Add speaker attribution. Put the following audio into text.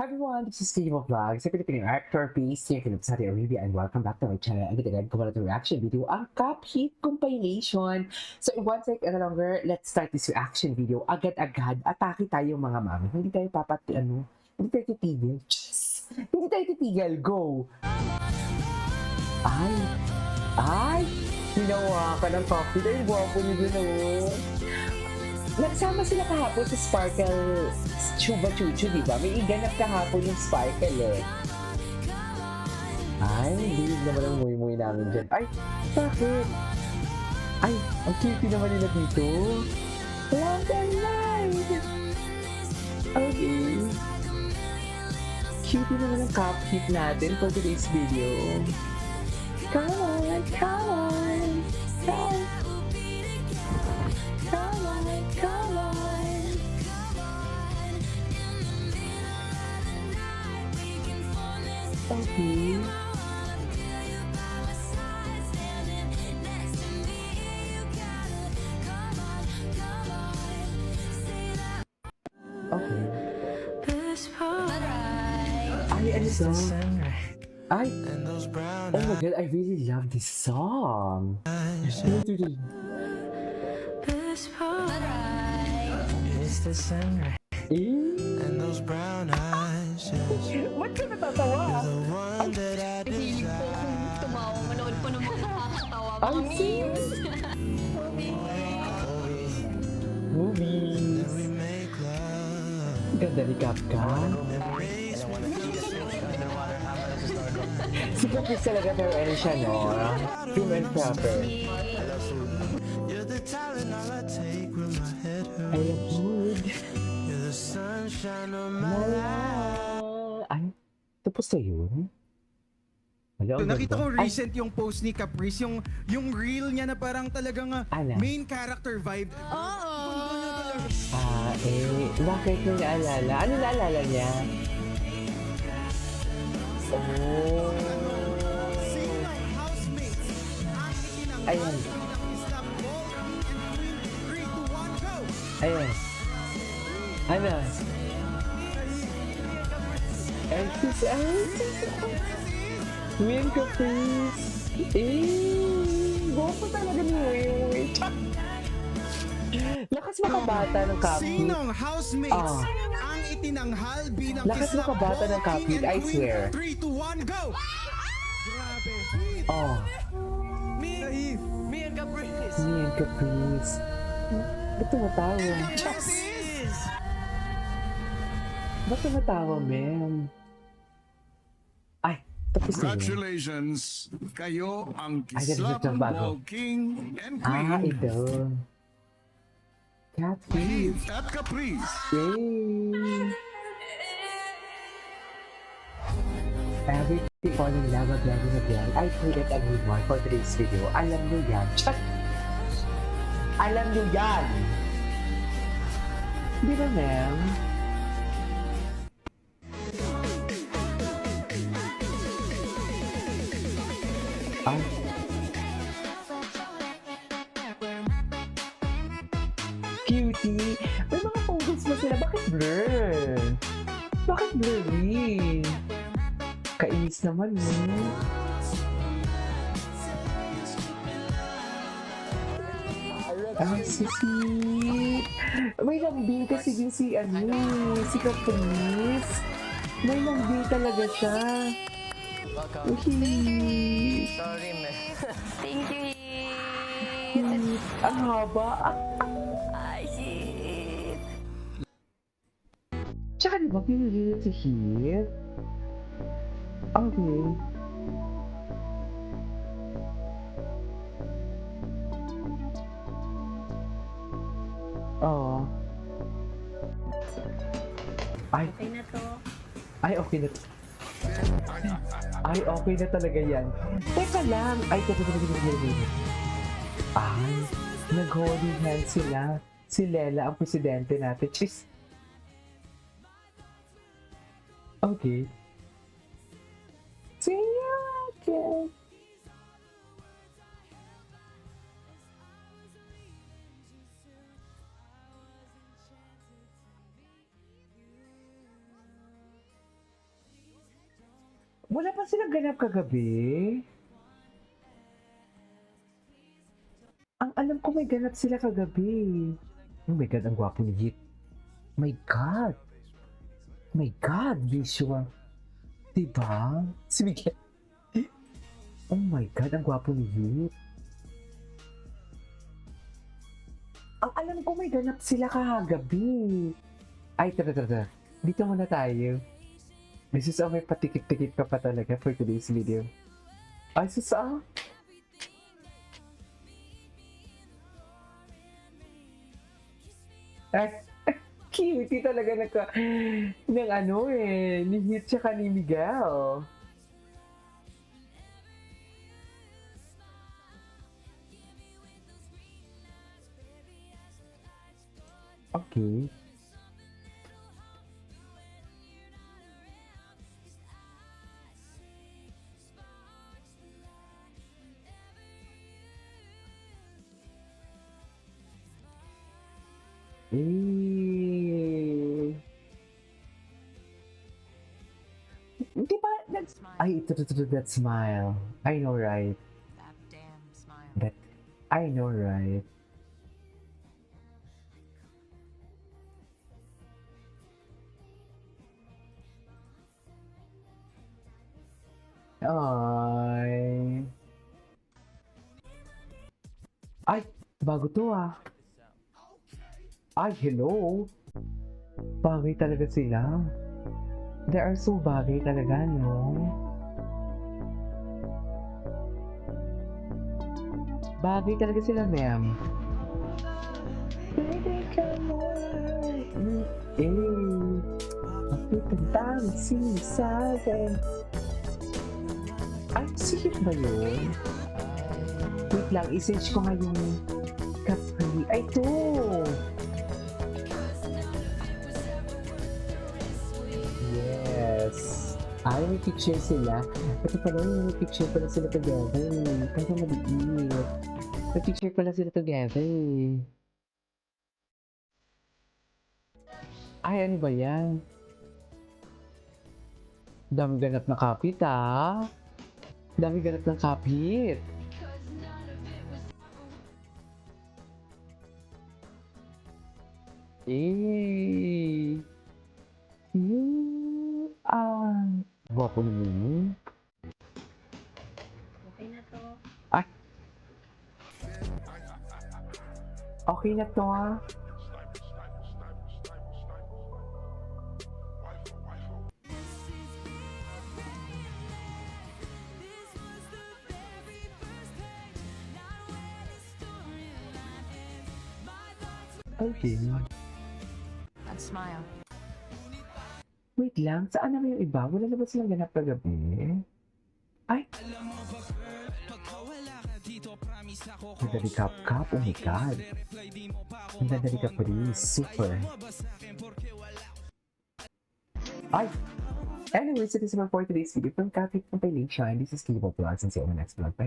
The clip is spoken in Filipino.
Speaker 1: Hi everyone, this is Steve of Vlogs, a Filipino actor, based here in Saudi Arabia, and welcome back to my channel. Agad-agad ko pala itong reaction video, ang Cup Hit compilation. So it won't take any longer, let's start this reaction video. Agad-agad, atake tayo mga mami. Hindi tayo hindi tayo titigil. Yes! Hindi tayo titigil, go! Ay! Ay! Hinawa ka ng Cup Hit, ay guwapo niyo dun Nagsama sila kahapon sa Sparkle Chuba Chuchu, di ba? May iganap kahapon yung Sparkle eh. Ay, hindi naman ang muy-muy namin dyan. Ay, bakit? Ay, ang cute naman nila dito. Love and light! Okay. Cute naman ang cup hit natin for today's video. Come on, come on, come on. Okay. Okay. Ay, ano to? Ay! Oh my god, I really love this song!
Speaker 2: It's the sunrise and those brown eyes.
Speaker 1: Ba't ka natatawa?
Speaker 2: You're the one that I desire.
Speaker 3: Tumawa, manood pa ng mga nakakatawa.
Speaker 1: Ay,
Speaker 3: Mga memes.
Speaker 1: Movies!
Speaker 2: We make love.
Speaker 1: Ganda ni Kapka.
Speaker 2: Memories
Speaker 1: Si Kapka talaga pero ano siya, no? Film and proper.
Speaker 2: You're the talent all I take when my head
Speaker 1: I
Speaker 2: hurts.
Speaker 1: love mood.
Speaker 2: You're the sunshine of my life.
Speaker 1: Ay, tapos na yun? Wala, ang
Speaker 4: Nakita ko
Speaker 1: ganda. Ay,
Speaker 4: recent yung post ni Caprice, yung reel niya na parang talagang
Speaker 1: Ano?
Speaker 4: main character vibe.
Speaker 1: bakit mo naalala? Ano naalala niya? Oh.
Speaker 4: Same like housemates. Ang itinang
Speaker 1: Ayan.
Speaker 4: Islam ballroom and 3, 2, 1, go!
Speaker 1: Ayan. Ano? Ay, sis, Win Caprice. Gopo talaga ni Win. Lakas makabata ng Kapit.
Speaker 4: Sinong housemates
Speaker 1: Ah.
Speaker 4: ang itinanghal bilang
Speaker 1: Lakas
Speaker 4: Islam
Speaker 1: makabata ng
Speaker 4: Ball
Speaker 1: Kapit,
Speaker 4: King and
Speaker 1: I
Speaker 4: Queen?
Speaker 1: swear.
Speaker 4: 3, 2, 1, go! Grabe.
Speaker 1: Oh,
Speaker 4: Naif.
Speaker 3: Me and Caprice.
Speaker 1: Win Caprice. Ba't tumatawa?
Speaker 4: Justice!
Speaker 1: Ba't tumatawa, ma'am? Ay, tapos na yun.
Speaker 5: Congratulations! Kayo ang
Speaker 1: Ay, ganito
Speaker 5: Islam
Speaker 1: yung bago.
Speaker 5: Ball King and
Speaker 1: Ah,
Speaker 5: Queen.
Speaker 1: ito. Catfish.
Speaker 5: Heath at Caprice.
Speaker 1: Yay! Everything falling in love again. I couldn't agree more for today's video. Alam nyo yan. Chat! Alam nyo yan! Di ba, ma'am? Ay. Cutie! May mga photos mo sila. Bakit blur? Bakit blurry? Kainis naman, no? Ay, si sweet. May lambing kasi din si si Caprice. May lambing talaga siya. Uhi.
Speaker 3: Sorry, man. Thank you, Heath.
Speaker 1: Sweet. Ang haba.
Speaker 3: Ay, shit.
Speaker 1: Tsaka di ba pinili si Heath? Okay. Oo. Ay,
Speaker 3: Okay na to.
Speaker 1: ay, okay na. Ay, okay na talaga yan. Teka lang. Ay, teka. Ay, nag-holding hands sila. Si Lela, ang presidente natin. Cheers. Okay. See you again. Wala pa silang ganap kagabi? Ang alam ko may ganap sila kagabi. Oh my God, ang gwapo ni Hit. My God! My God, visual. Diba? Si Miguel. Oh my God, ang gwapo ni Hit. Ang alam ko may ganap sila kagabi. Ay, tara. Dito muna tayo. This is may patikit-tikit ka pa talaga for today's video. Ay, susa. Ay, cutie talaga ng ano ni Hit tsaka ni Miguel. Okay. Eh. Di ba? Ay, ito, that smile. I know, right?
Speaker 3: That damn smile.
Speaker 1: That, I know, right? Ay. Ay, bago to ah. Ay, hello. Bagay talaga sila. They are so bagay talaga, no? Bagay talaga sila, ma'am. Baby, come on. Bakit ang dami sinasabi? Ay, sihip ba yun? Wait lang, i-search ko nga yung Capri. Ay, ito! Yes! Ay, may picture sila. Ito pala, may picture pala sila together. Kasi maliit. May picture pala sila together. Ay, ano ba yan? Dami ganap na kapit, ah. Dami ganap ng kapit. Eh. Gwapo naman.
Speaker 3: Okay na to.
Speaker 1: Ay. Okay na to, ah. Okay.
Speaker 3: That smile.
Speaker 1: Wait lang, saan naman yung iba? Wala na ba silang ganap kagabi? Ay! Madali Cup, oh my God! Madali Cup super! Ay! Anyways, it is about for today's video from Cafe Compilation. This is Kibo Vlogs and see you on the next vlog. Bye!